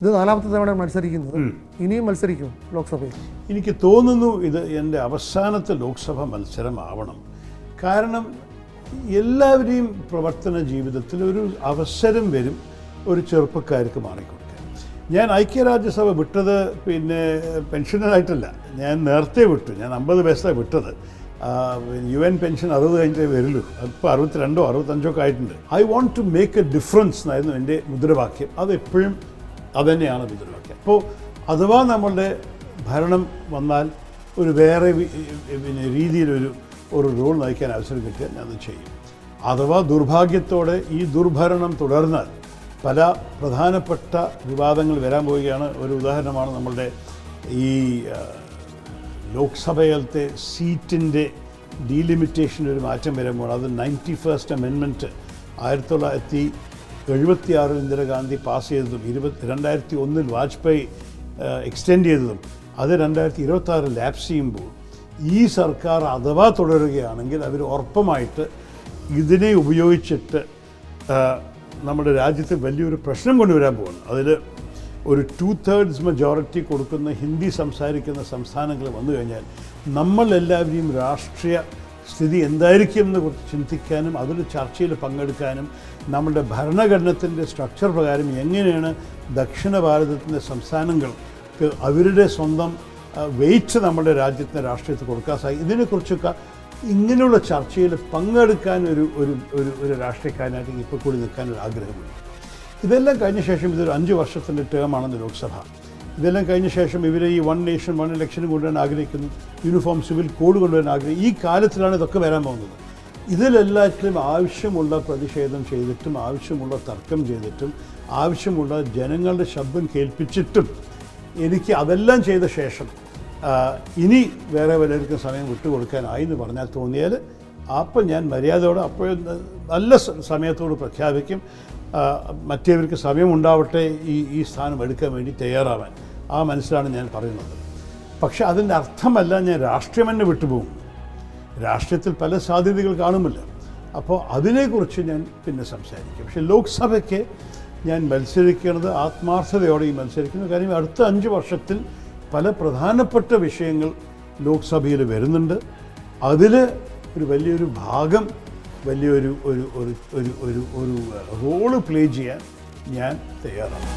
ഇത് നാലാമത്തെ തവണ മത്സരിക്കുന്നത്. ഇനിയും മത്സരിക്കും ലോക്സഭയിൽ. എനിക്ക് തോന്നുന്നു ഇത് എൻ്റെ അവസാനത്തെ ലോക്സഭ മത്സരമാവണം. കാരണം എല്ലാവരെയും പ്രവർത്തന ജീവിതത്തിൽ ഒരു അവസരം വരും ഒരു ചെറുപ്പക്കാർക്ക് മാറിക്കൊടുക്കാൻ. ഞാൻ ഐക്യരാജ്യസഭ വിട്ടത് പെൻഷനായിട്ടല്ല, ഞാൻ നേരത്തെ വിട്ടു. ഞാൻ 50 പൈസ വിട്ടത്. UN പെൻഷൻ 60 കഴിഞ്ഞിട്ടേ വരുള്ളൂ. ഇപ്പോൾ 62 65 ഒക്കെ ആയിട്ടുണ്ട്. I want to make a difference എന്നായിരുന്നു എൻ്റെ മുദ്രാവാക്യം. അതെപ്പോഴും അതുതന്നെയാണ് മുദ്രാവാക്യം. അപ്പോൾ അഥവാ നമ്മളുടെ ഭരണം വന്നാൽ ഒരു വേറെ രീതിയിലൊരു റോൾ നയിക്കാൻ അവസരം കിട്ടിയാൽ ഞാനത് ചെയ്യും. അഥവാ ദുർഭാഗ്യത്തോടെ ഈ ദുർഭരണം തുടർന്നാൽ പല പ്രധാനപ്പെട്ട വിവാദങ്ങൾ വരാൻ പോവുകയാണ്. ഒരു ഉദാഹരണമാണ് നമ്മളുടെ ഈ ലോക്സഭയിലത്തെ സീറ്റിൻ്റെ ഡീലിമിറ്റേഷൻ ഒരു മാറ്റം വരുമ്പോൾ അത് 91st അമെൻമെൻറ്റ് 1976 ഇന്ദിരാഗാന്ധി പാസ് ചെയ്തതും 2001 വാജ്പേയി എക്സ്റ്റെൻഡ് ചെയ്തതും അത് 2026 ലാപ്സ് ചെയ്യുമ്പോൾ ഈ സർക്കാർ അഥവാ തുടരുകയാണെങ്കിൽ അവർ ഉറപ്പമായിട്ട് ഇതിനെ ഉപയോഗിച്ചിട്ട് നമ്മുടെ രാജ്യത്ത് വലിയൊരു പ്രശ്നം കൊണ്ടുവരാൻ പോകുന്നു. അതിൽ ഒരു 2/3 മെജോറിറ്റി കൊടുക്കുന്ന ഹിന്ദി സംസാരിക്കുന്ന സംസ്ഥാനങ്ങൾ വന്നു കഴിഞ്ഞാൽ നമ്മളെല്ലാവരെയും രാഷ്ട്രീയ സ്ഥിതി എന്തായിരിക്കും എന്ന് കുറിച്ച് ചിന്തിക്കാനും അതൊരു ചർച്ചയിൽ പങ്കെടുക്കാനും നമ്മുടെ ഭരണഘടനത്തിൻ്റെ സ്ട്രക്ചർ പ്രകാരം എങ്ങനെയാണ് ദക്ഷിണ ഭാരതത്തിൻ്റെ സംസ്ഥാനങ്ങൾക്ക് അവരുടെ സ്വന്തം വെയിറ്റ് നമ്മുടെ രാജ്യത്തിൻ്റെ രാഷ്ട്രീയത്തിൽ കൊടുക്കാൻ സാധിക്കും. ഇതിനെക്കുറിച്ചൊക്കെ ഇങ്ങനെയുള്ള ചർച്ചയിൽ പങ്കെടുക്കാൻ ഒരു രാഷ്ട്രീയക്കാരനായിട്ട് ഇപ്പോൾ കൂടി നിൽക്കാനൊരു ആഗ്രഹമുണ്ട്. ഇതെല്ലാം കഴിഞ്ഞ ശേഷം ഇതൊരു 5 വർഷത്തിൻ്റെ ടേമാണെന്ന് ലോക്സഭ. ഇതെല്ലാം കഴിഞ്ഞ ശേഷം ഇവർ ഈ 1 നേഷൻ 1 ഇലക്ഷൻ കൊണ്ടുവരാൻ ആഗ്രഹിക്കുന്നു, യൂണിഫോം സിവിൽ കോഡ് കൊണ്ടുവരാൻ ആഗ്രഹിക്കുന്നു. ഈ കാലത്തിലാണ് ഇതൊക്കെ വരാൻ പോകുന്നത്. ഇതിലെല്ലാറ്റിലും ആവശ്യമുള്ള പ്രതിഷേധം ചെയ്തിട്ടും ആവശ്യമുള്ള തർക്കം ചെയ്തിട്ടും ആവശ്യമുള്ള ജനങ്ങളുടെ ശബ്ദം കേൾപ്പിച്ചിട്ടും എനിക്ക് അതെല്ലാം ചെയ്ത ശേഷം ഇനി വേറെ പലർക്കും സമയം വിട്ടുകൊടുക്കാനായി എന്ന് പറഞ്ഞാൽ തോന്നിയാൽ അപ്പം ഞാൻ മര്യാദയോടെ അപ്പോഴും നല്ല സമയത്തോട് പ്രഖ്യാപിക്കും. മറ്റേവർക്ക് സമയമുണ്ടാവട്ടെ ഈ സ്ഥാനം എടുക്കാൻ വേണ്ടി തയ്യാറാവാൻ. ആ മനസ്സിലാണ് ഞാൻ പറയുന്നത്. പക്ഷെ അതിൻ്റെ അർത്ഥമല്ല ഞാൻ രാഷ്ട്രീയം തന്നെ വിട്ടുപോകും. രാഷ്ട്രീയത്തിൽ പല സാധ്യതകൾ കാണുമല്ലോ. അപ്പോൾ അതിനെക്കുറിച്ച് ഞാൻ പിന്നെ സംസാരിക്കും. പക്ഷേ ലോക്സഭയ്ക്ക് ഞാൻ മത്സരിക്കുന്നത് ആത്മാർത്ഥതയോടെ മത്സരിക്കുന്നു. കാര്യം അടുത്ത 5 വർഷത്തിൽ പല പ്രധാനപ്പെട്ട വിഷയങ്ങൾ ലോക്സഭയിൽ വരുന്നുണ്ട്. അതിൽ ഒരു വലിയൊരു ഭാഗം വലിയൊരു റോള് പ്ലേ ചെയ്യാൻ ഞാൻ തയ്യാറാണ്.